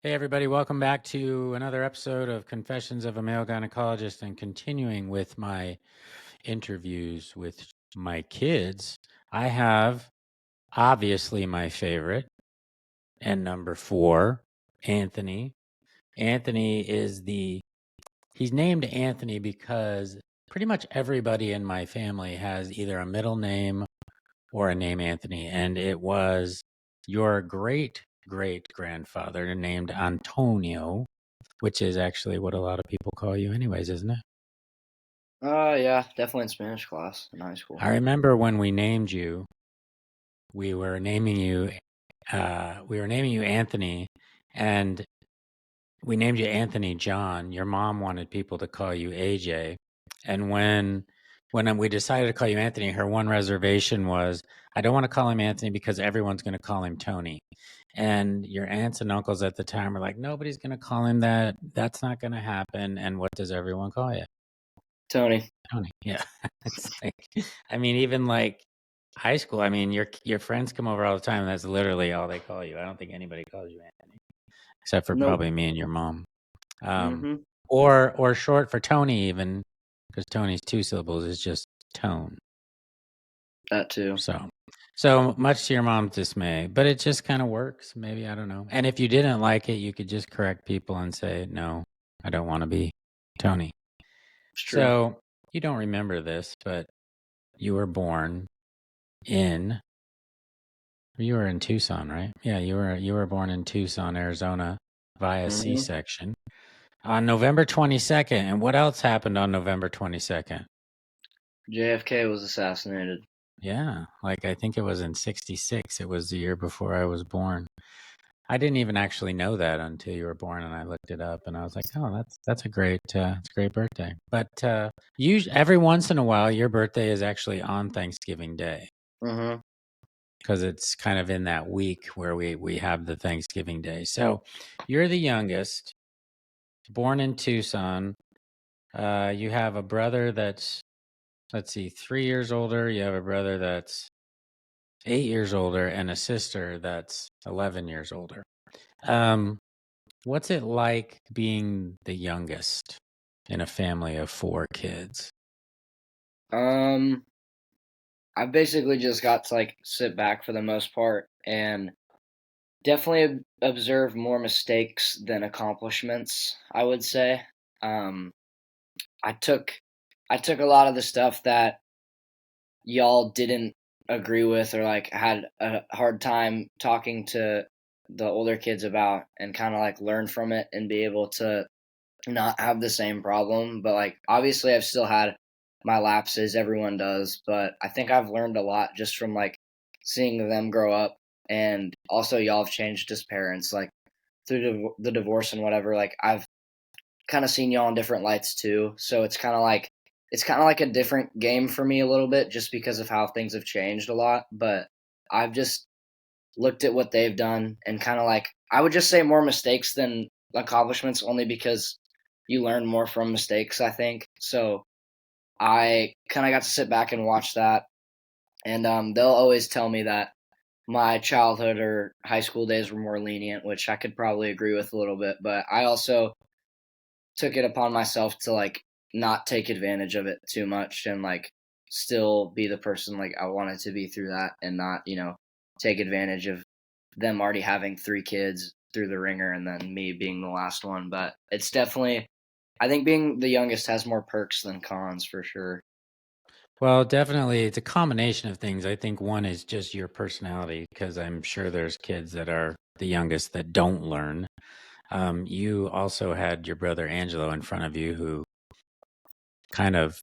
Hey, everybody, welcome back to another episode of Confessions of a Male Gynecologist and continuing with my interviews with my kids. I have obviously my favorite and number 4, Anthony. Anthony he's named Anthony because pretty much everybody in my family has either a middle name or a name Anthony, and it was your great great grandfather named Antonio, which is actually what a lot of people call you anyways, isn't it? Yeah, definitely in Spanish class in high school. I remember when we named you, we were naming you Anthony, and we named you Anthony John. Your mom wanted people to call you AJ. And when we decided to call you Anthony, her one reservation was, I don't want to call him Anthony because everyone's going to call him Tony. And your aunts and uncles at the time were like, nobody's going to call him that. That's not going to happen. And what does everyone call you? Tony. Tony. Yeah. It's like, I mean, even like high school, I mean, your friends come over all the time, and that's literally all they call you. I don't think anybody calls you Anthony, except for Nope. probably me and your mom. Um, Mm-hmm. or short for Tony, even because Tony's 2 syllables is just tone. That too. So much to your mom's dismay, but it just kind of works. Maybe, I don't know. And if you didn't like it, you could just correct people and say, no, I don't want to be Tony. It's true. So you don't remember this, but you were born in you were in Tucson, right? Yeah, you were born in Tucson, Arizona via Mm-hmm. C-section on November 22nd. And what else happened on November 22nd? JFK was assassinated. Yeah, like I think it was in 66. It was the year before I was born. I didn't even actually know that until you were born, and I looked it up, and I was like, "Oh, that's a it's a great birthday." But every once in a while, your birthday is actually on Thanksgiving Day Mm-hmm. because it's kind of in that week where we have the Thanksgiving Day. So you're the youngest, born in Tucson. You have a brother that's, let's see, 3 years older. You have a brother that's 8 years older, and a sister that's 11 years older. Um, what's it like being the youngest in a family of 4 kids? Um, I basically just got to like sit back for the most part and definitely observe more mistakes than accomplishments, I would say. Um, I took I took a lot of the stuff that y'all didn't agree with or like had a hard time talking to the older kids about and kind of like learn from it and be able to not have the same problem. But like obviously I've still had my lapses, everyone does, but I think I've learned a lot just from like seeing them grow up. And also y'all have changed as parents, like through the divorce and whatever. Like I've kind of seen y'all in different lights too, so it's kind of like a different game for me a little bit just because of how things have changed a lot. But I've just looked at what they've done and kind of like I would just say more mistakes than accomplishments, only because you learn more from mistakes, I think. So I kind of got to sit back and watch that, and they'll always tell me that my childhood or high school days were more lenient, which I could probably agree with a little bit. But I also took it upon myself to like not take advantage of it too much and like still be the person like I wanted to be through that, and not, take advantage of them already having 3 kids through the ringer and then me being the last one. But it's definitely, I think being the youngest has more perks than cons for sure. Well, definitely, it's a combination of things. I think one is just your personality, because I'm sure there's kids that are the youngest that don't learn. You also had your brother Angelo in front of you, who kind of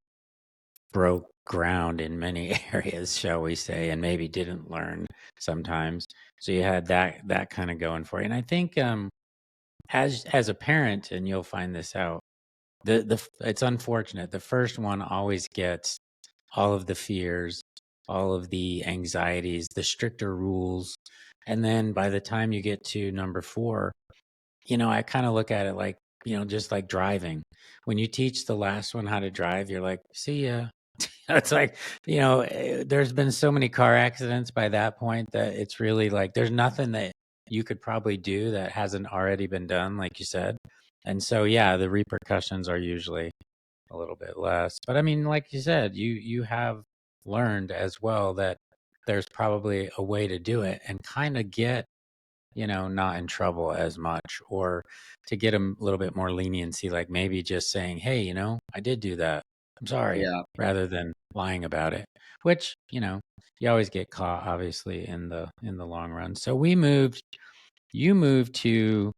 broke ground in many areas, shall we say, and maybe didn't learn sometimes. So you had that kind of going for you. And I think as a parent, and you'll find this out, the it's unfortunate. The first one always gets all of the fears, all of the anxieties, the stricter rules. And then by the time you get to number 4, I kind of look at it like, just like driving. When you teach the last one how to drive, you're like, see ya. It's like, there's been so many car accidents by that point that it's really like there's nothing that you could probably do that hasn't already been done, like you said. And so, yeah, the repercussions are usually a little bit less. But I mean, like you said, you have learned as well that there's probably a way to do it and kind of get, not in trouble as much, or to get them a little bit more leniency, like maybe just saying, hey, I did do that. I'm sorry, Yeah. rather than lying about it, which, you always get caught obviously in the long run. So you moved to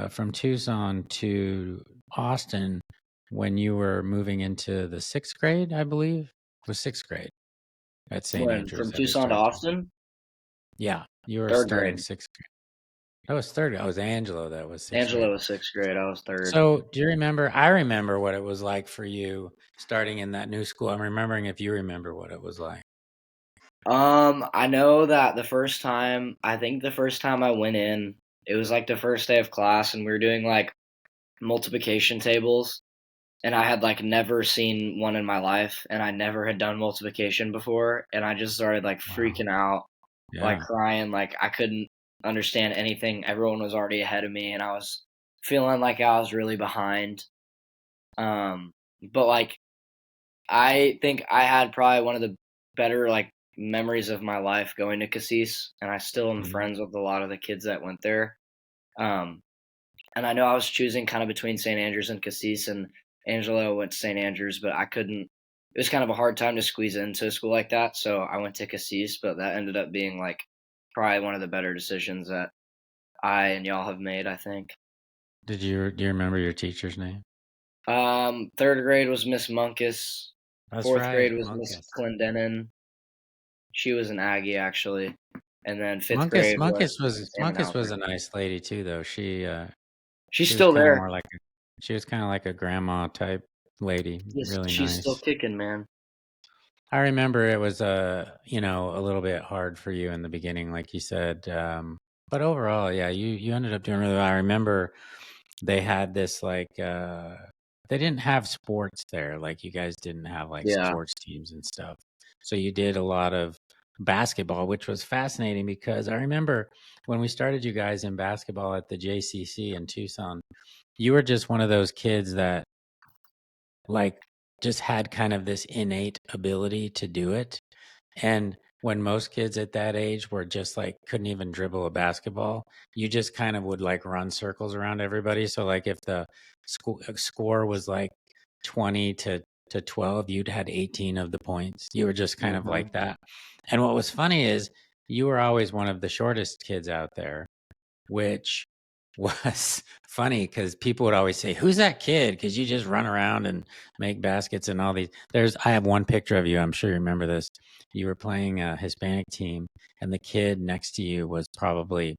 from Tucson to Austin when you were moving into the sixth grade, I believe. It was sixth grade at St. When Andrews from that it Tucson to started. Austin, Yeah, you were third starting grade. sixth grade. That was third. I was Angelo. That was sixth grade. Angela was sixth grade. I was third. So, do you remember? I remember what it was like for you starting in that new school. I'm remembering if you remember what it was like. I know that I think the first time I went in, it was like the first day of class, and we were doing like multiplication tables, and I had like never seen one in my life, and I never had done multiplication before, and I just started like Wow. freaking out, like Yeah. crying, like I couldn't understand anything. Everyone was already ahead of me, and I was feeling like I was really behind. But like I think I had probably one of the better like memories of my life going to Cassis, and I still am Hmm. friends with a lot of the kids that went there. Um, and I know I was choosing kind of between St. Andrews and Cassis, and Angelo went to St. Andrews, but I couldn't. It was kind of a hard time to squeeze into a school like that, so I went to Cassis. But that ended up being like probably one of the better decisions that I and y'all have made, I think. Do you remember your teacher's name? Third grade was Miss Munkus. That's Fourth right, grade was Miss Monkus. Clendenin. She was an Aggie actually, and then fifth Monkus grade was Monkus was Miss Monkus was Ammenhauser. a nice lady too, though. She's She was still kind of there. more like she was kind of like a grandma type lady, really She's still nice. kicking, man. I remember it was a little bit hard for you in the beginning, like you said. But overall, yeah, you ended up doing really well. I remember they had this they didn't have sports there. Like you guys didn't have like Yeah, sports teams and stuff. So you did a lot of basketball, which was fascinating because I remember when we started you guys in basketball at the JCC in Tucson, you were just one of those kids that like just had kind of this innate ability to do it. And when most kids at that age were just like couldn't even dribble a basketball, you just kind of would like run circles around everybody. So like if the score was like 20 to 12, you'd had 18 of the points. You were just kind of mhm, like that. And what was funny is you were always one of the shortest kids out there, which was funny because people would always say, "Who's that kid?" Because you just run around and make baskets and all these. I have one picture of you. I'm sure you remember this. You were playing a Hispanic team, and the kid next to you was probably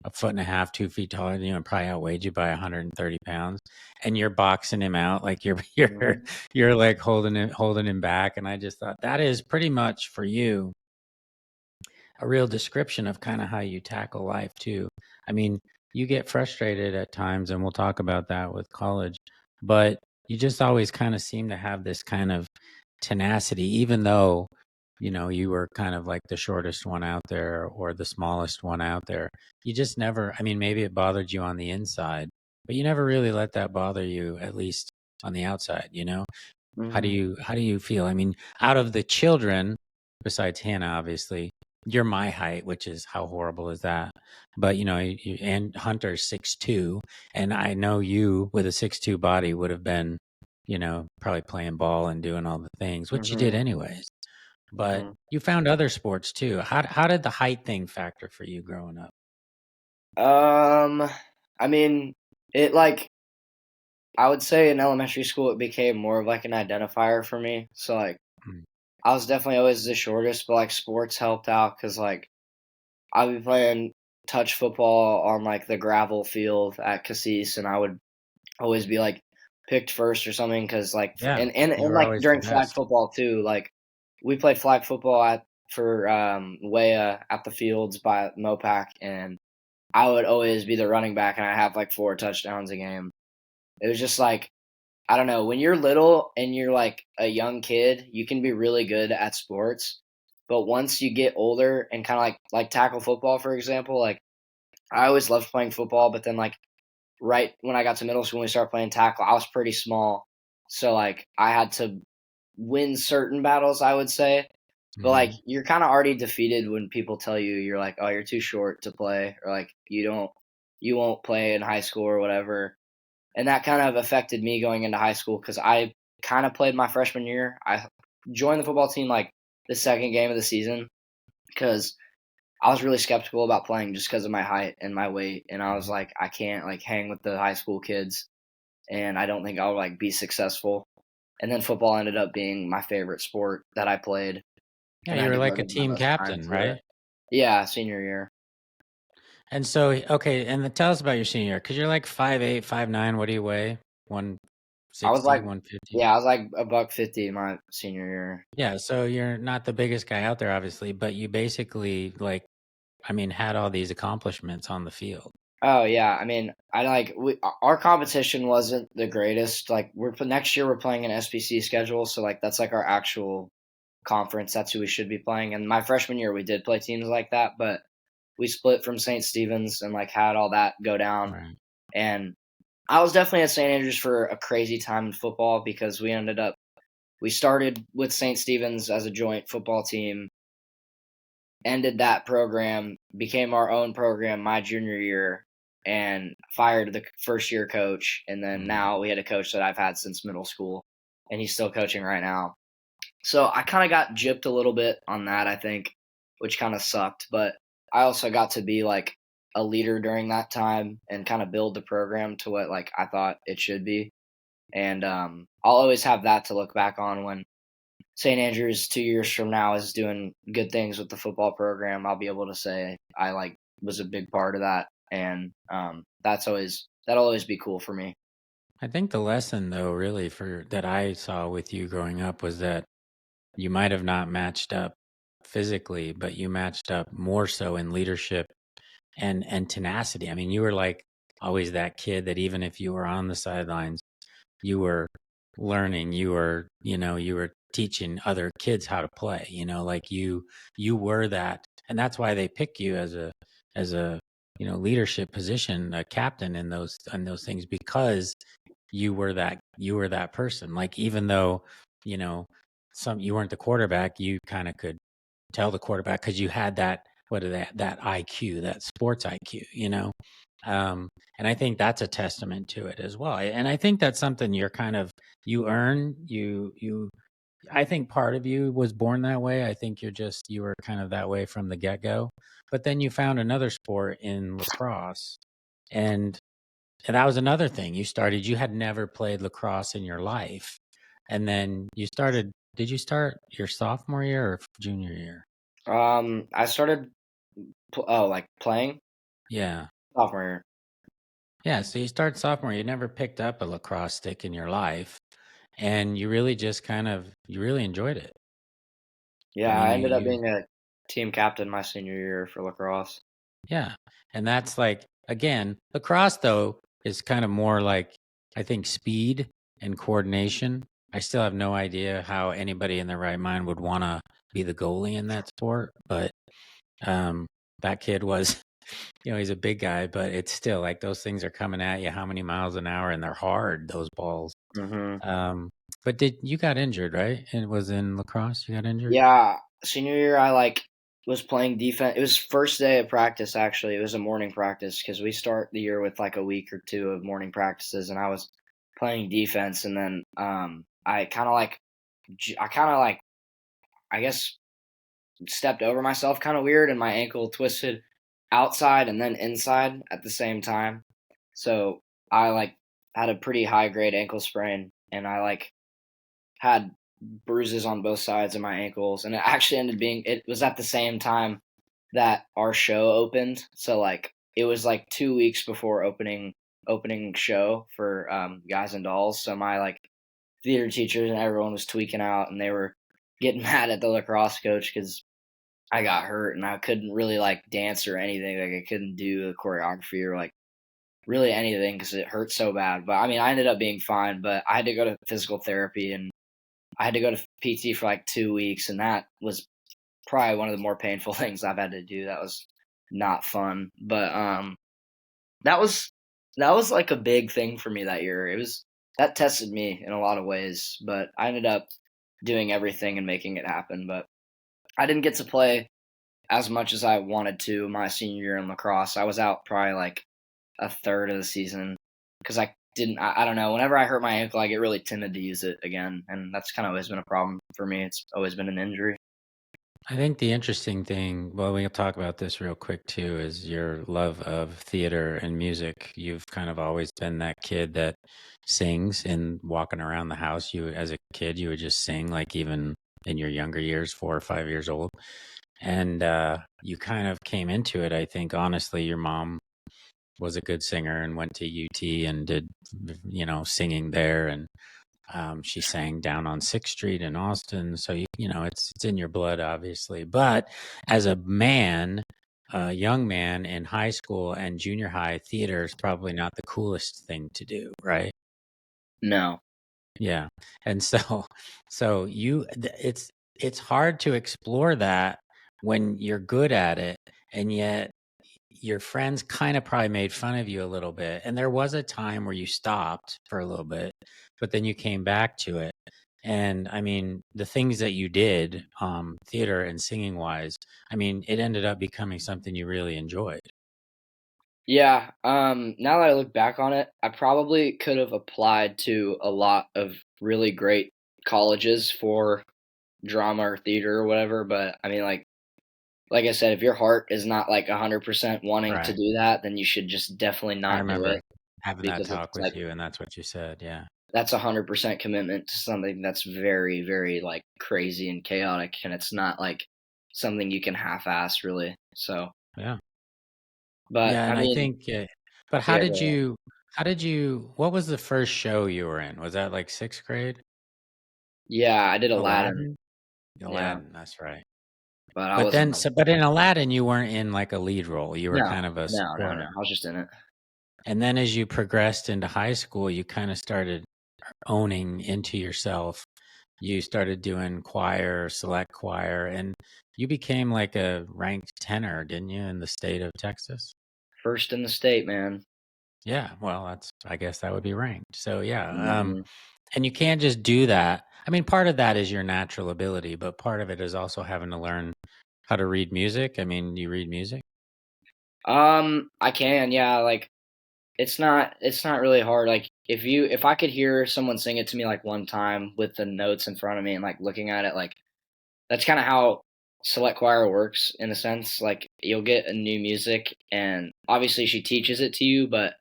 a foot and a half, 2 feet taller than you, and probably outweighed you by 130 pounds. And you're boxing him out like you're you're mhm, you're like holding him back. And I just thought that is pretty much for you a real description of kind of how you tackle life too. I mean, you get frustrated at times, and we'll talk about that with college, but you just always kind of seem to have this kind of tenacity, even though, you were kind of like the shortest one out there or the smallest one out there. You just never, I mean, maybe it bothered you on the inside, but you never really let that bother you, at least on the outside. mhm, How do you feel? I mean, out of the children, besides Hannah, obviously, you're my height, which is how horrible is that? But and Hunter's 6'2", and I know you with a 6'2" body would have been, probably playing ball and doing all the things, which you did mhm, anyways. But mhm. you found other sports too. How did the height thing factor for you growing up? Um, I mean, it like I would say in elementary school it became more of like an identifier for me. So like Mm. I was definitely always the shortest, but like sports helped out because like I'd be playing touch football on like the gravel field at Cassis, and I would always be like picked first or something because like Yeah, you and were like always the during flag best. football too. Like we played flag football at for Wea at the fields by Mopac, and I would always be the running back, and I have like 4 touchdowns a game. It was just like I don't know, when you're little and you're like a young kid, you can be really good at sports. But once you get older and kind of like tackle football, for example, like I always loved playing football, but then like right when I got to middle school when we started playing tackle, I was pretty small. So like I had to win certain battles, I would say. But like Hmm. you're kind of already defeated when people tell you you're like, "Oh, you're too short to play," or like you won't play in high school or whatever. And that kind of affected me going into high school because I kind of played my freshman year. I joined the football team like the second game of the season because I was really skeptical about playing just because of my height and my weight, and I was Hmm. like, I can't like hang with the high school kids, and I don't think I'll like be successful. And then football ended up being my favorite sport that I played, Yeah, and I you were like a devoted my team most time captain, to it. right? Yeah, senior year. And so, okay, and tell us about your senior year because you're like 5'8", 5'9". What do you weigh? I was 160, like, 150? yeah, I was like a buck 50 my senior year. Yeah, so you're not the biggest guy out there, obviously, but you basically like, I mean, had all these accomplishments on the field. Oh yeah, I mean, I like our competition wasn't the greatest. Like next year we're playing an SPC schedule, so like that's like our actual conference. That's who we should be playing. And my freshman year we did play teams like that, but we split from St. Stephen's and like had all that go down. Right. And I was definitely at St. Andrews for a crazy time in football because we started with St. Stephen's as a joint football team, ended that program, became our own program my junior year, and fired the first year coach. And then Hmm. now we had a coach that I've had since middle school, and he's still coaching right now. So I kind of got gypped a little bit on that, I think, which kind of sucked. But I also got to be like a leader during that time and kind of build the program to what like I thought it should be. And I'll always have that to look back on when St. Andrews 2 years from now is doing good things with the football program. I'll be able to say I like was a big part of that, and that'll always be cool for me. I think the lesson, though, really for that I saw with you growing up was that you might have not matched up physically, but you matched up more so in leadership and tenacity. I mean, you were like always that kid that even if you were on the sidelines, you were learning, you were teaching other kids how to play, like you were that. And that's why they pick you as a leadership position, a captain in those things because you were that person. Like even though, you know, you weren't the quarterback, you kind of could tell the quarterback because you had that IQ, that sports IQ. Um, and I think that's a testament to it as well. And I think that's something you earn. I think part of you was born that way. I think you were kind of that way from the get go. But then you found another sport in lacrosse, and that was another thing. You had never played lacrosse in your life, and then you started. Did you start your sophomore year or junior year? I started like playing Yeah. sophomore year. Yeah, so you start sophomore, you never picked up a lacrosse stick in your life, and you really enjoyed it. I Yeah, mean, I you ended up you being a team captain my senior year for lacrosse. yeah, and that's like again, lacrosse though is kind of more like I think speed and coordination. I still have no idea how anybody in their right mind would want to be the goalie in that sport, but um, that kid was, he's a big guy, but it's still like those things are coming at you how many miles an hour, and they're hard, those balls. Hmm. Um, but did you got injured, right? It was in lacrosse. You got injured. Yeah, senior year I like was playing defense. It was first day of practice actually. It was a morning practice because we start the year with like a week or two of morning practices, and I was playing defense, and then I kind of like I guess stepped over myself kind of weird, and my ankle twisted outside and then inside at the same time. So I like had a pretty high grade ankle sprain, and I like had bruises on both sides of my ankles, and it actually ended being it was at the same time that our show opened. So like it was like 2 weeks before opening show for Guys and Dolls. So my like theater teachers and everyone was tweaking out, and they were getting mad at the lacrosse coach because I got hurt and I couldn't really like dance or anything. Like I couldn't do the choreography or like really anything because it hurt so bad. But I mean, I ended up being fine. But I had to go to physical therapy and I had to go to PT for like 2 weeks, and that was probably one of the more painful things I've had to do. not fun. But that was that was like a big thing for me that year. It was that tested me in a lot of ways, but I ended up doing everything and making it happen. But I didn't get to play as much as I wanted to my senior year in lacrosse. I was out probably like a third of the season because I don't know. Whenever I hurt my ankle, I get really timid to use it again, and that's kind of always been a problem for me. It's always been an injury. I think the interesting thing, well, we'll talk about this real quick too, is your love of theater and music. You've kind of always been that kid that sings and walking around the house. You, as a kid, you would just sing, like even in your younger years, 4 or 5 years old. And you kind of came into it, I think, honestly, your mom was a good singer and went to UT and did, singing there. And she sang down on 6th Street in Austin. So, it's in your blood, obviously. But as a man, a young man in high school and junior high, theater is probably not the coolest thing to do, right? No. Yeah. And so, it's hard to explore that when you're good at it. And yet your friends kind of probably made fun of you a little bit. And there was a time where you stopped for a little bit, but then you came back to it. And I mean, the things that you did, theater and singing wise, I mean, it ended up becoming something you really enjoyed. Yeah, now that I look back on it, I probably could have applied to a lot of really great colleges for drama or theater or whatever, but I mean, like I said, if your heart is not like 100% wanting to Right. do that, then you should just definitely I not do remember it having that because it's talk with like you, and that's what you said. Yeah. that's 100% commitment to something that's very, very like crazy and chaotic, and it's not like something you can half-ass really. So, Yeah. but Yeah. I And I mean, think, but yeah, go ahead. what was the first show you were in? Was that like 6th grade? Yeah, I did Aladdin. Aladdin? Yeah, Aladdin, that's right. but I But wasn't then, like but in Aladdin, you weren't in like a lead role. You were no, kind of a no. supporter. I was just in it. And then as you progressed into high school, you kind of started owning into yourself. You started doing choir, select choir, and you became like a ranked tenor, didn't you, in the state of Texas? First in the state, man. Yeah, well, I guess that would be ranked. So yeah, Mhm. and you can't just do that. I mean, part of that is your natural ability, but part of it is also having to learn how to read music. I mean, you read music? I can, yeah, like it's not really hard. Like if I could hear someone sing it to me like one time with the notes in front of me and like looking at it, like that's kind of how select choir works in a sense. Like you'll get a new music and obviously she teaches it to you, but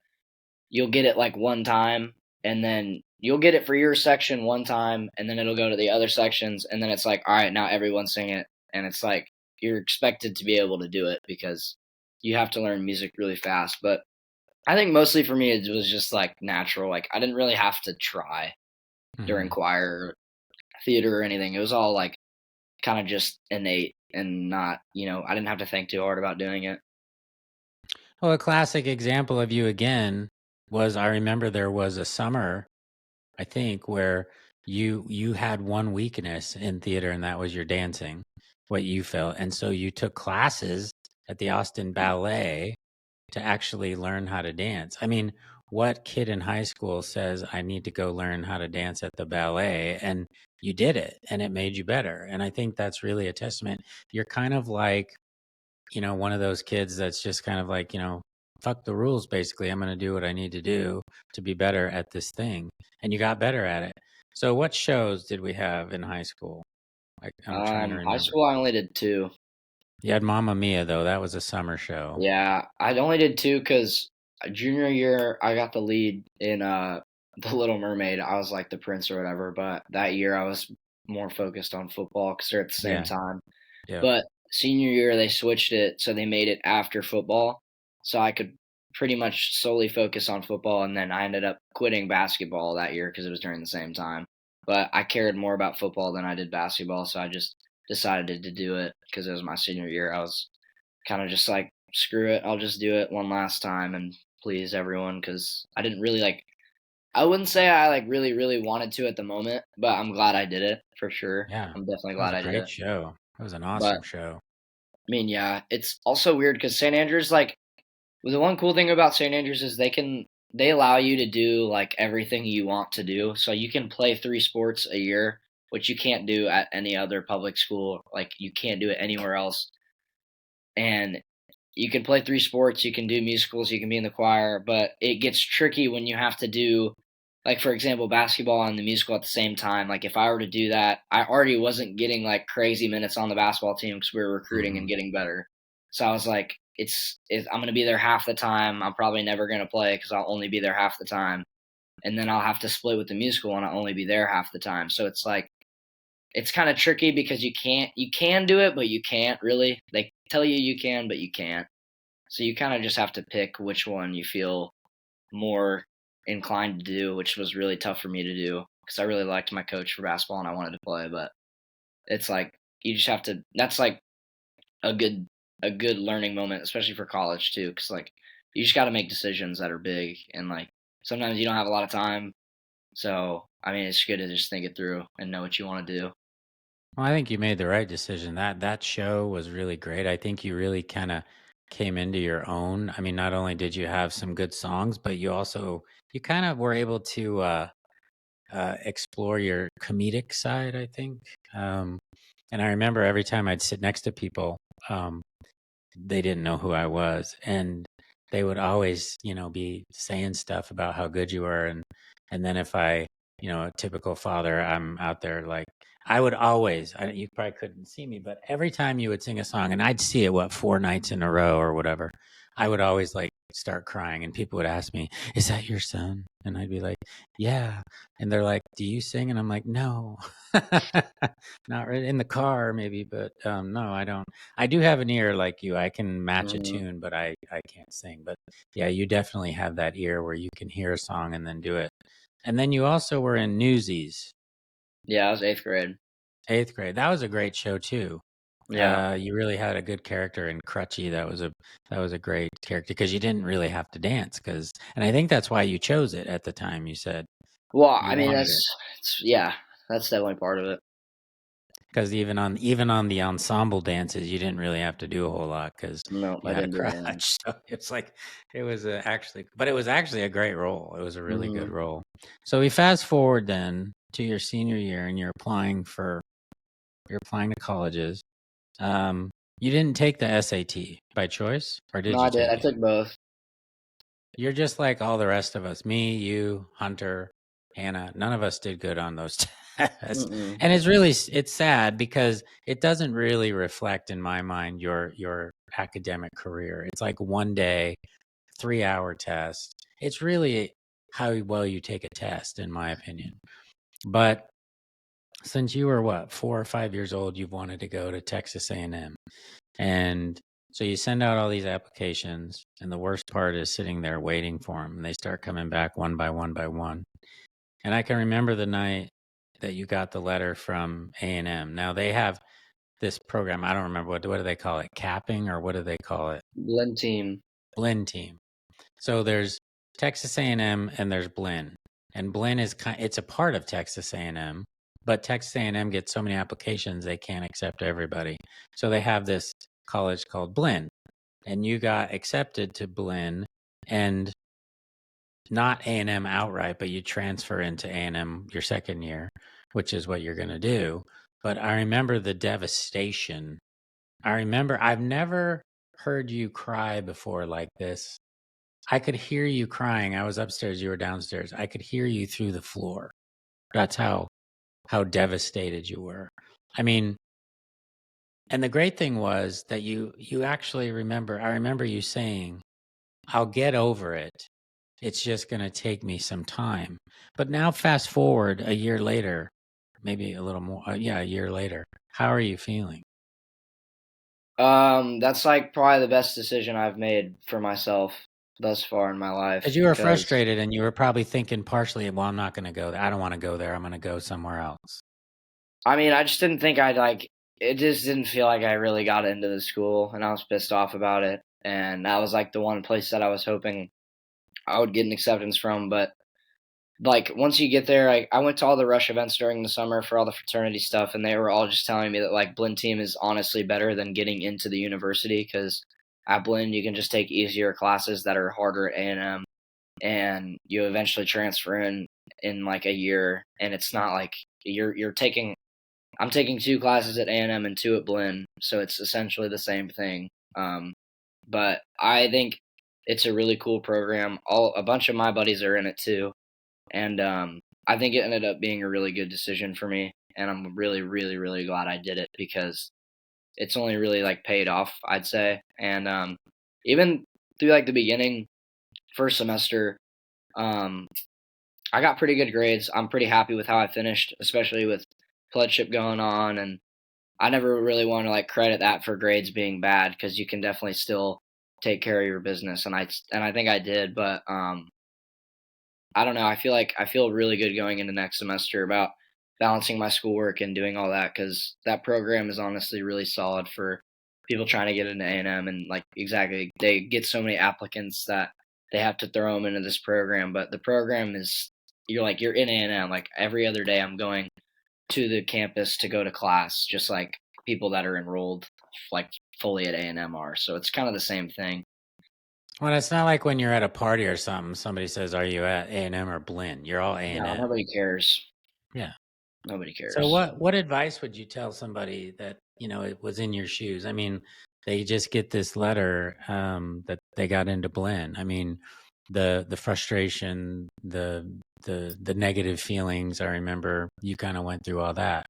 you'll get it like one time and then you'll get it for your section one time and then it'll go to the other sections and then it's like, all right, now everyone sing it. And it's like you're expected to be able to do it because you have to learn music really fast. But I think mostly for me it was just like natural. Like I didn't really have to try during Hmm. choir or theater or anything. It was all like kind of just innate and not, I didn't have to think too hard about doing it. Well, a classic example of you again was I remember there was a summer, I think, where you had one weakness in theater, and that was your dancing, what you felt. And so you took classes at the Austin Ballet to actually learn how to dance. I mean, what kid in high school says, I need to go learn how to dance at the ballet? And you did it, and it made you better. And I think that's really a testament. You're kind of like, one of those kids that's just kind of like, fuck the rules, basically. I'm going to do what I need to do to be better at this thing. And you got better at it. So, what shows did we have in high school? I'm trying to High remember. school I only did two. You had Mamma Mia, though. That was a summer show. Yeah, I only did two because junior year I got the lead in the Little Mermaid. I was like the prince or whatever, but that year I was more focused on football because they're at the same Yeah. time. Yep. But senior year they switched it so they made it after football, so I could pretty much solely focus on football. And then I ended up quitting basketball that year because it was during the same time. But I cared more about football than I did basketball, so I just decided to do it because it was my senior year. I was kind of just like, screw it, I'll just do it one last time and please everyone because I didn't really like. I wouldn't say I like really, really wanted to at the moment, but I'm glad I did it for sure. Yeah. I'm definitely That was glad a I did great it. show. That was an But awesome show. mean, yeah, it's also weird because St. Andrews, like, the one cool thing about St. Andrews is they allow you to do like everything you want to do. So you can play 3 sports a year, which you can't do at any other public school. Like you can't do it anywhere else. And you can play 3 sports, you can do musicals, you can be in the choir, but it gets tricky when you have to do, like, for example, basketball and the musical at the same time. Like, if I were to do that, I already wasn't getting like crazy minutes on the basketball team because we were recruiting and Hmm. getting better. So I was like, I'm going to be there half the time. I'm probably never going to play because I'll only be there half the time. And then I'll have to split with the musical and I'll only be there half the time. So it's like, it's kind of tricky because you can do it, but you can't really. They tell you you can, but you can't. So you kind of just have to pick which one you feel more inclined to do, which was really tough for me to do because I really liked my coach for basketball and I wanted to play. But it's like you just have to. That's like a good a good learning moment, especially for college too, because like you just got to make decisions that are big and like sometimes you don't have a lot of time. So I mean, it's good to just think it through and know what you want to do. Well, I think you made the right decision. That show was really great. I think you really kind of came into your own. I mean, not only did you have some good songs, but you kind of were able to explore your comedic side, I think. And I remember every time I'd sit next to people, um, they didn't know who I was, and they would always, be saying stuff about how good you were, and then if I, a typical father, I'm out there like I would always. You probably couldn't see me, but every time you would sing a song, and I'd see it 4 nights in a row or whatever, I would always like start crying, and people would ask me, "Is that your son?" And I'd be like, "Yeah," and they're like, "Do you sing?" And I'm like, "No." Not really in the car maybe, but no, I don't. I do have an ear like you. I can match a Hmm. tune, but I can't sing. But yeah, you definitely have that ear where you can hear a song and then do it. And then you also were in Newsies, Yeah, I was 8th grade. 8th grade. That was a great show too. Yeah. You really had a good character in Crutchy. That was a great character because you didn't really have to dance and I think that's why you chose it at the time. You said Well, you I mean, wanted it. yeah, that's definitely part of it. Because even on the ensemble dances, you didn't really have to do a whole lot because No, you I had a didn't do crutch. anything. So it's like it was actually a great role. It was a really good Mhm. role. So we fast forward then to your senior year, and you're applying to colleges. Um, you didn't take the SAT by choice, or No, did you I did. take I it? took both. You're just like all the rest of us. Me, you, Hunter, Hannah. None of us did good on those tests. Mm-mm. And it's sad because it doesn't really reflect in my mind your academic career. It's like one day, 3-hour test. It's really how well you take a test in my opinion. But since you were 4 or 5 years old, you've wanted to go to Texas A&M. And so you send out all these applications, and the worst part is sitting there waiting for them. And they start coming back one by one by one. And I can remember the night that you got the letter from A&M. Now they have this program. I don't remember what do they call it? Capping or what do they call it? Blinn team. Blinn team. So there's Texas A&M and there's Blinn. And Blinn it's a part of Texas A&M, but Texas A&M gets so many applications they can't accept everybody. So they have this college called Blinn, and you got accepted to Blinn and not A&M outright, but you transfer into A&M your second year, which is what you're going to do. But I remember the devastation. I've never heard you cry before like this. I could hear you crying. I was upstairs, you were downstairs. I could hear you through the floor. That's how devastated you were. I mean, and the great thing was that you actually remember. I remember you saying, "I'll get over it. It's just going to take me some time." But now fast forward a year later, maybe a little more, yeah, a year later. How are you feeling? That's like probably the best decision I've made for myself thus far in my Because life you were because frustrated and you were probably thinking partially, well, I'm not going to go there. I don't want to go there. I'm going to go somewhere else. I mean, I just didn't think I'd like it just didn't feel like I really got into the school and I was pissed off about it. And that was like the one place that I was hoping I would get an acceptance from, but like once you get there, I went to all the rush events during the summer for all the fraternity stuff, and they were all just telling me that like Blinn team is honestly better than getting into the university because at Blinn you can just take easier classes that are harder at A&M, and you eventually transfer in like a year, and it's not like you're taking. I'm taking two classes at A&M and two at Blinn, so it's essentially the same thing. Um, but I think it's a really cool program. All a bunch of my buddies are in it too, and I think it ended up being a really good decision for me, and I'm really, really, really glad I did it because it's only really like paid off, I'd say. And even through like the beginning, first semester, um, I got pretty good grades. I'm pretty happy with how I finished, especially with pledgeship going on, and I never really want to like credit that for grades being bad because you can definitely still take care of your business, and I think I did, but I don't know. I feel really good going into next semester about balancing my schoolwork and doing all that because that program is honestly really solid for people trying to get into A&M and like exactly they get so many applicants that they have to throw them into this program. But the program is you're in A&M like every other day. I'm going to the campus to go to class, just like people that are enrolled like fully at A&M are. So it's kind of the same thing. Well, it's not like when you're at a party or something, somebody says, "Are you at A&M or Blinn?" You're all No, A&M. nobody cares. Yeah. Nobody So cares. what advice would you tell somebody that, it was in your shoes? I mean, they just get this letter that they got into Blinn. I mean, the frustration, the negative feelings, I remember you kind of went through all that.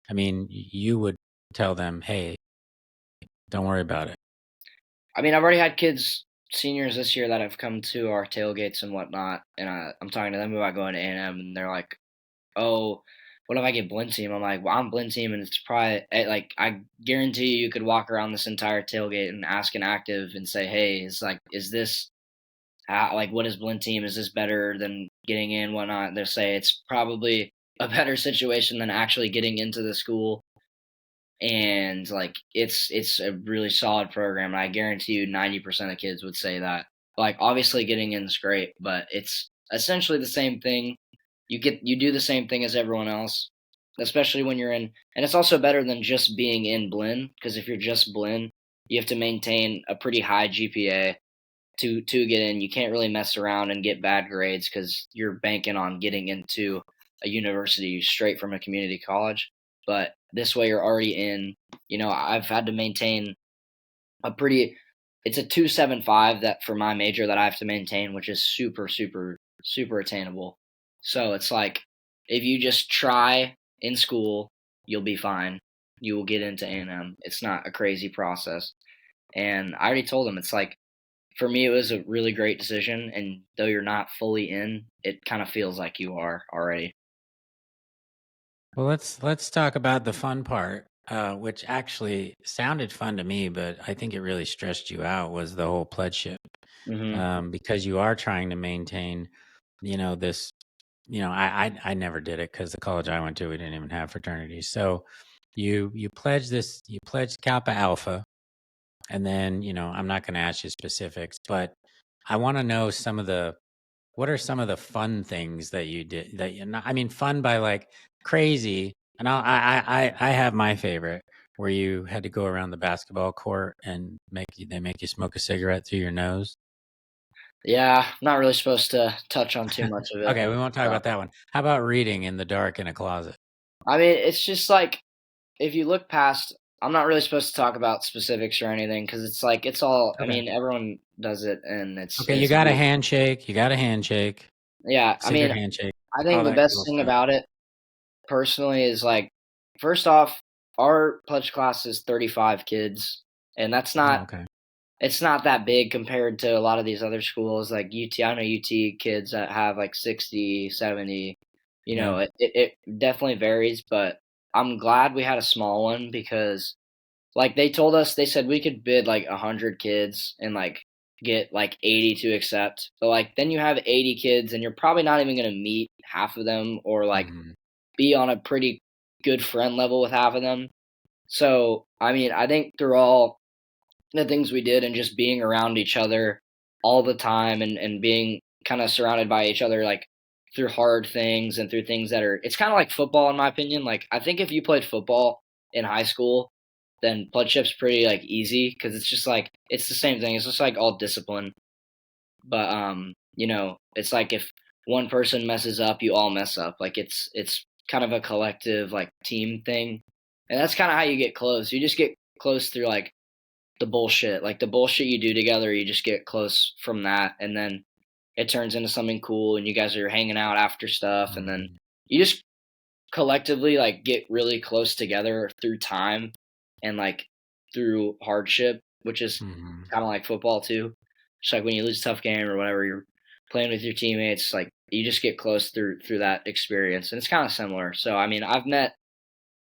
I mean, you would tell them, "Hey, don't worry about it." I mean, I've already had kids, seniors this year that have come to our tailgates and whatnot, and I'm talking to them about going to A&M, and they're like, "Oh, what if I get Blinn team?" I'm like, "Well, I'm Blinn team, and it's probably like I guarantee you could walk around this entire tailgate and ask an active and say, hey, is this like what is Blinn team? Is this better than getting in, whatnot?" They'll say it's probably a better situation than actually getting into the school and like it's a really solid program and I guarantee you 90% of kids would say that. Like obviously getting in is great, but it's essentially the same thing. You do the same thing as everyone else, especially when you're in, and it's also better than just being in Blinn because if you're just Blinn, you have to maintain a pretty high GPA to get in. You can't really mess around and get bad grades because you're banking on getting into a university straight from a community college. But this way, you're already in. I've had to maintain a pretty. It's a 275 that for my major that I have to maintain, which is super, super, super attainable. So it's like if you just try in school, you'll be fine. You will get into A&M. It's not a crazy process. And I already told them it's like for me, it was a really great decision, and though you're not fully in, it kind of feels like you are already. Well, let's talk about the fun part, which actually sounded fun to me, but I think it really stressed you out. Was the whole pledgeship, Mhm. because you are trying to maintain, this. I never did it because the college I went to, we didn't even have fraternities. So you pledged Kappa Alpha, and then I'm not going to ask you specifics, but I want to know what are some of the fun things that you did that you not, I mean, fun by like crazy. And I have my favorite where you had to go around the basketball court and they make you smoke a cigarette through your nose. Yeah, I'm not really supposed to touch on too much of it. Okay, we won't talk Uh, about that one. How about reading in the dark in a closet? I mean, it's just like if you look past, I'm not really supposed to talk about specifics or anything because it's like it's all. I Okay. mean, everyone does it, and Okay, you it's got a handshake. You got a handshake, yeah. I secret mean, handshake, I all think the that best cool thing stuff. about it personally is like first off, our pledge class is 35 kids, and that's Oh, not okay. it's not that big compared to a lot of these other schools like UT. I know UT kids that have like 60, 70. Yeah. It definitely varies, but I'm glad we had a small one because like they told us they said we could bid like 100 kids and like get like 80 to accept. But like then you have 80 kids and you're probably not even going to meet half of them or like Hmm. be on a pretty good friend level with half of them. So, I mean, I think through all the things we did and just being around each other all the time and being kind of surrounded by each other like through hard things and through things that are it's kind of like football in my opinion. Like I think if you played football in high school, then pledship's pretty like easy because it's just like it's the same thing. It's just like all discipline. But it's like if one person messes up, you all mess up. Like it's kind of a collective like team thing. And that's kind of how you get close. You just get close through like the bullshit. Like the bullshit you do together, you just get close from that and then it turns into something cool and you guys are hanging out after stuff and then Mhm. you just collectively like get really close together through time and like through hardship, which is Mhm. kind of like football too. Just like when you lose a tough game or whatever, you're playing with your teammates, like you just get close through that experience, and it's kind of similar. So I mean, I've met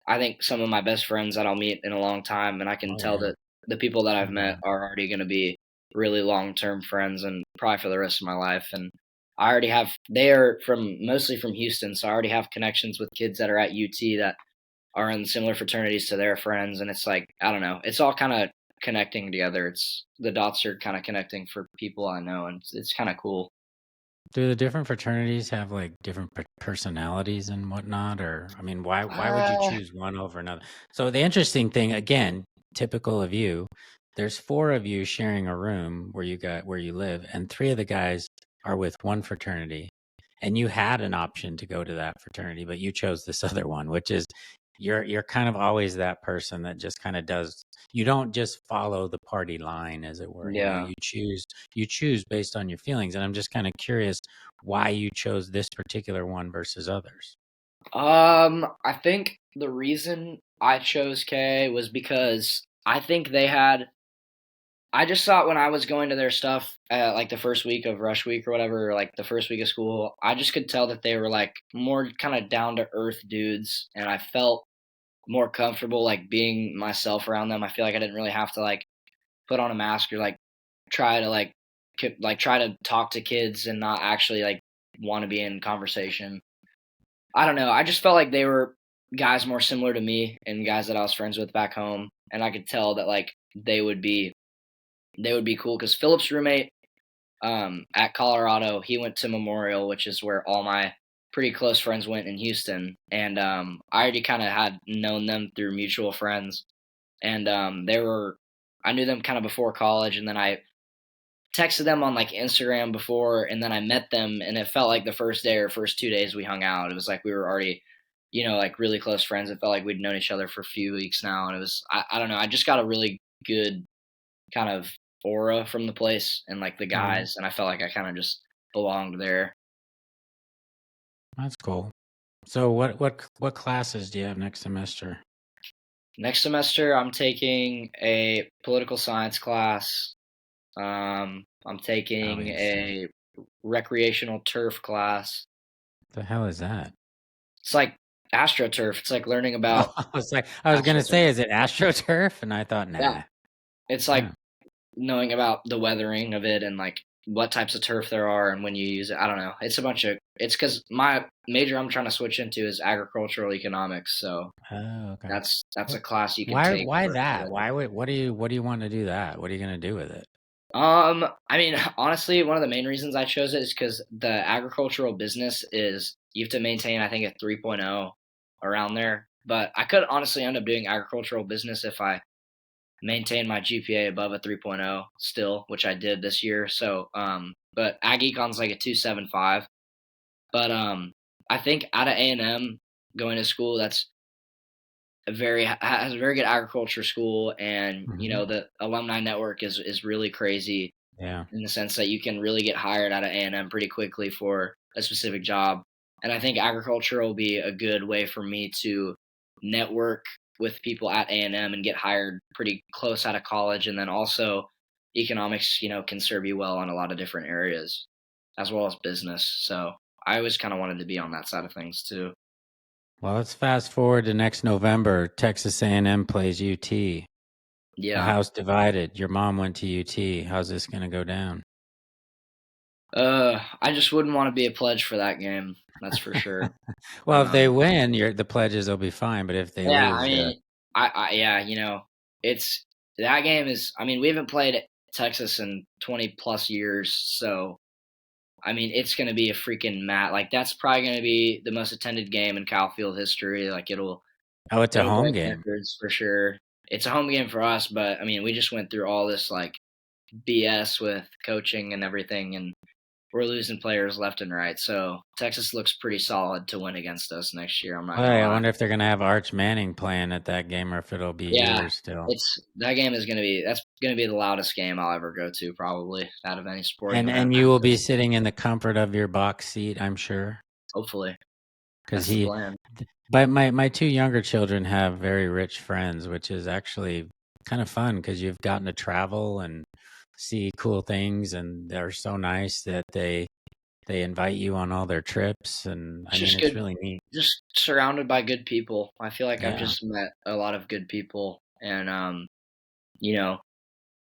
I think some of my best friends that I'll meet in a long time, and I can Oh, tell yeah. that the people that I've met Mhm. are already going to be really long-term friends and probably for the rest of my life. And I already have they are from mostly from Houston, so I already have connections with kids that are at UT that are in similar fraternities to their friends, and it's like I don't know, it's all kind of connecting together. It's the dots are kind of connecting for people I know, and it's kind of cool. Do the different fraternities have like different personalities and whatnot? Or, I mean, why would you Uh, choose one over another? So the interesting thing, again, typical of you, there's four of you sharing a room where you live, and three of the guys are with one fraternity. And you had an option to go to that fraternity, but you chose this other one, which is you're kind of always that person that just kind of does you don't just follow the party line, as it were. yeah. You choose based on your feelings. And I'm just kind of curious why you chose this particular one versus others. I think the reason I chose K was because I think they had. I just thought when I was going to their stuff, like the first week of rush week or whatever, or like the first week of school, I just could tell that they were like more kind of down to earth dudes, and I felt more comfortable like being myself around them. I feel like I didn't really have to like put on a mask or like try to try to talk to kids and not actually like want to be in conversation. I don't know. I just felt like they were guys more similar to me and guys that I was friends with back home, and I could tell that like they would be cool because Philip's roommate at Colorado, he went to Memorial, which is where all my pretty close friends went in Houston, and I already kind of had known them through mutual friends, and I knew them kind of before college, and then I texted them on like Instagram before, and then I met them, and it felt like the first day or first 2 days we hung out. It was like we were already, like really close friends. It felt like we'd known each other for a few weeks now, and it was I don't know. I just got a really good kind of aura from the place and like the Mhm. guys, and I felt like I kind of just belonged there. That's cool. So what classes do you have next semester? Next semester, I'm taking a political science class. I'm Oh, taking interesting. a recreational turf class. The hell is that? It's like astroturf. It's like learning Oh, about I was gonna astroturf. say, is it AstroTurf? And I thought, Yeah, nah. it's Yeah. like knowing about the weathering of it and like what types of turf there are and when you use it. I don't know. It's because my major I'm trying to switch into is agricultural economics. So Oh, okay. that's a Wh- class you could take why for that? later. What do you want to do that? What are you gonna do with it? I mean, honestly, one of the main reasons I chose it is because the agricultural business is you have to maintain, I think, a 3.0 around there. But I could honestly end up doing agricultural business if I maintain my GPA above a 3.0 still, which I did this year. So, but ag econ's like a 2.75. But I think out of A&M going to school, that's has a very good agriculture school, and Hmm. the alumni network is really crazy Yeah. in the sense that you can really get hired out of A&M pretty quickly for a specific job. And I think agriculture will be a good way for me to network with people at A&M and get hired pretty close out of college. And then also economics, can serve you well in a lot of different areas as well as business. So I always kind of wanted to be on that side of things too. Well, let's fast forward to next November. Texas A&M plays UT. A Yeah. house divided. Your mom went to UT. How's this gonna go down? I just wouldn't want to be a pledge for that game. That's for sure. Well, if they Um, win, the pledges will be fine. But if they Yeah, I lose, mean, yeah, it's that game is. I mean, we haven't played Texas in 20 plus years, so I mean, it's gonna be a freaking like that's probably gonna be the most attended game in Kyle Field history. Like Oh, it's a it'll home break game. records for sure. It's a home game for us, but I mean, we just went through all this like BS with coaching and everything, and we're losing players left and right. So Texas looks pretty solid to win against us next year. I'm not Well, gonna I lie. wonder if they're gonna have Arch Manning playing at that game or if it'll be Yeah, yours still. it's that game is that's gonna be the loudest game I'll ever go to, probably out of any sporting event And in you will be Texas. sitting in the comfort of your box seat, I'm sure, Hopefully, because that's the he. plan. But my two younger children have very rich friends, which is actually kind of fun because you've gotten to travel and see cool things, and they're so nice that they invite you on all their trips, and I It's mean just it's good, really neat. just surrounded by good people. I feel like I've Yeah. just met a lot of good people, and you know,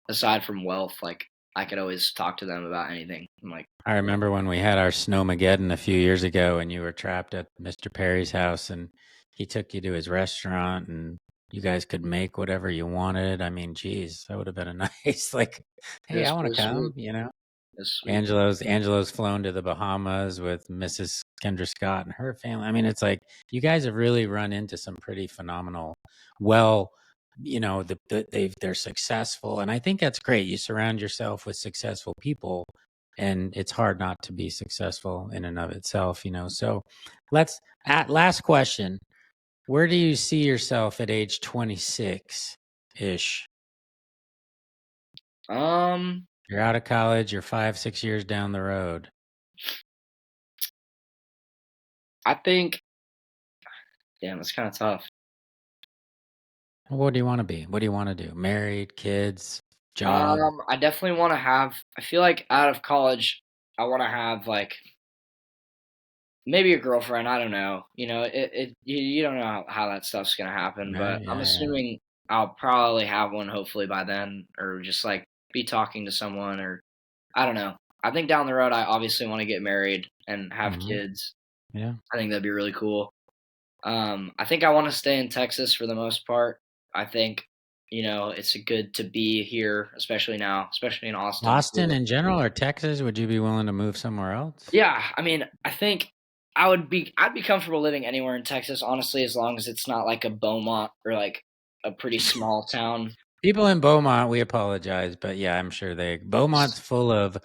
aside from wealth, like I could always talk to them about anything. I'm like, I remember when we had our snowmageddon a few years ago and you were trapped at Mr. Perry's house and he took you to his restaurant and you guys could make whatever you wanted. I mean, geez, that would have been a nice like, it hey, I want it to was sweet. come, you know? It was sweet. Angelo's flown to the Bahamas with Mrs. Kendra Scott and her family. I mean, it's like you guys have really run into some pretty phenomenal. Well, you know, they're successful, and I think that's great. You surround yourself with successful people, and it's hard not to be successful in and of itself. You know, so let's at last question. Where do you see yourself at age 26 ish? Um, You're out of college. You're 5, 6 years down the road. I think, damn, it's kind of tough. What do you want to be? What do you want to do? Married, kids, job? I definitely want to have. I feel like out of college, I want to have like maybe a girlfriend. I don't know. You don't know how that stuff's gonna happen, but Right? I'm Yeah, yeah. assuming I'll probably have one hopefully by then, or just like be talking to someone, or I don't know. I think down the road, I obviously want to get married and have Hmm. kids. Yeah. I think that'd be really cool. I think I want to stay in Texas for the most part. I think it's good to be here, especially now, especially in Austin Austin too. in general or Texas? Would you be willing to move somewhere else? Yeah, I mean, I think I'd be comfortable living anywhere in Texas, honestly, as long as it's not like a Beaumont or like a pretty small town. People in Beaumont, we apologize, but yeah, I'm sure Beaumont's full of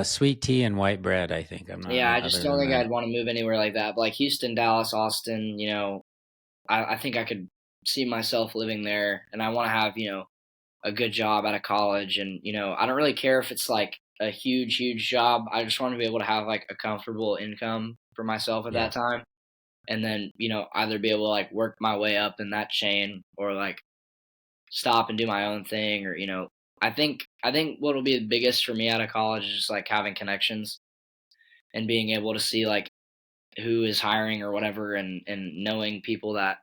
sweet tea and white bread. I think I'm not Yeah, I just other don't than think that. I'd want to move anywhere like that. But like Houston, Dallas, Austin, I think I could see myself living there, and I want to have a good job out of college, and I don't really care if it's like a huge job. I just want to be able to have like a comfortable income for myself at Yeah, that time, and then either be able to like work my way up in that chain or like stop and do my own thing, or I think what'll be the biggest for me out of college is just like having connections and being able to see like who is hiring or whatever, and knowing people that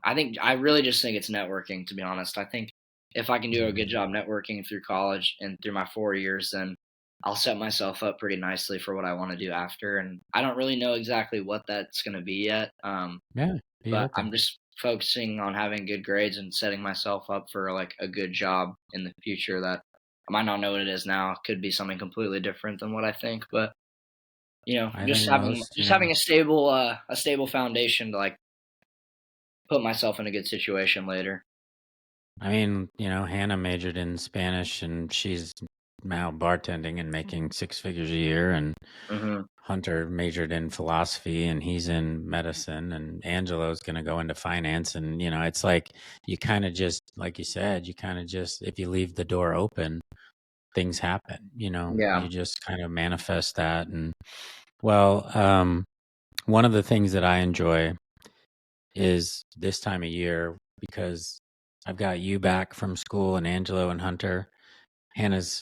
I really just think it's networking, to be honest. I think if I can do a good mhm. job networking through college and through my 4 years, then I'll set myself up pretty nicely for what I want to do after, and I don't really know exactly what that's going to be yet. Yeah. Be But open. I'm just focusing on having good grades and setting myself up for like a good job in the future that I might not know what it is now. It could be something completely different than what I think, but I just think having most, just having a stable foundation to like put myself in a good situation later. I mean, Hannah majored in Spanish and she's now bartending and making 6 figures a year. And Mhm. Hunter majored in philosophy and he's in medicine. And Angelo's going to go into finance. And, it's like you kind of just, like you said, you kind of just, if you leave the door open, things happen. Yeah. You just kind of manifest that. And, well, one of the things that I enjoy is this time of year because I've got you back from school and Angelo and Hunter. Hannah's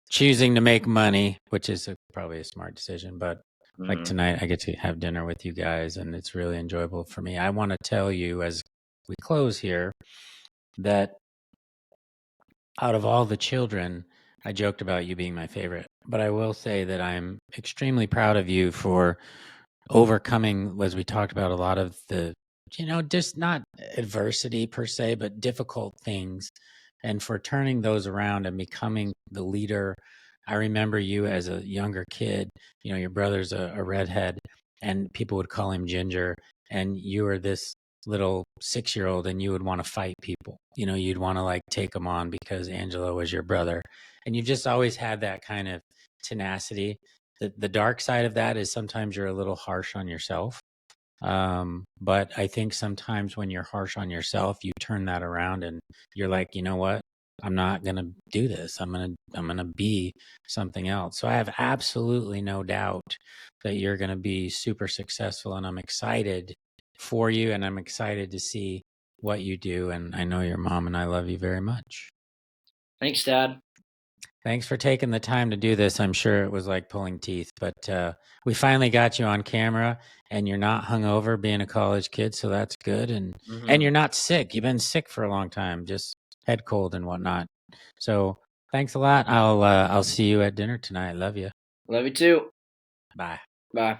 choosing to make money, which is probably a smart decision. But like Mhm. tonight, I get to have dinner with you guys, and it's really enjoyable for me. I want to tell you as we close here that out of all the children, I joked about you being my favorite, but I will say that I'm extremely proud of you for overcoming, as we talked about, a lot of the, just not adversity per se, but difficult things, and for turning those around and becoming the leader I remember you as a younger kid, your brother's a redhead, and people would call him Ginger, and you were this little 6-year-old, and you would want to fight people. You'd want to like take them on because Angelo was your brother. And you've just always had that kind of tenacity. The dark side of that is sometimes you're a little harsh on yourself. But I think sometimes when you're harsh on yourself, you turn that around and you're like, you know what? I'm not going to do this. I'm going to be something else. So I have absolutely no doubt that you're going to be super successful, and I'm excited for you, and I'm excited to see what you do. And I know your mom and I love you very much. Thanks, Dad. Thanks for taking the time to do this. I'm sure it was like pulling teeth, but we finally got you on camera, and you're not hungover being a college kid, so that's good. And you're not sick. You've been sick for a long time, just head cold and whatnot. So thanks a lot. I'll see you at dinner tonight. Love you. Love you too. Bye. Bye.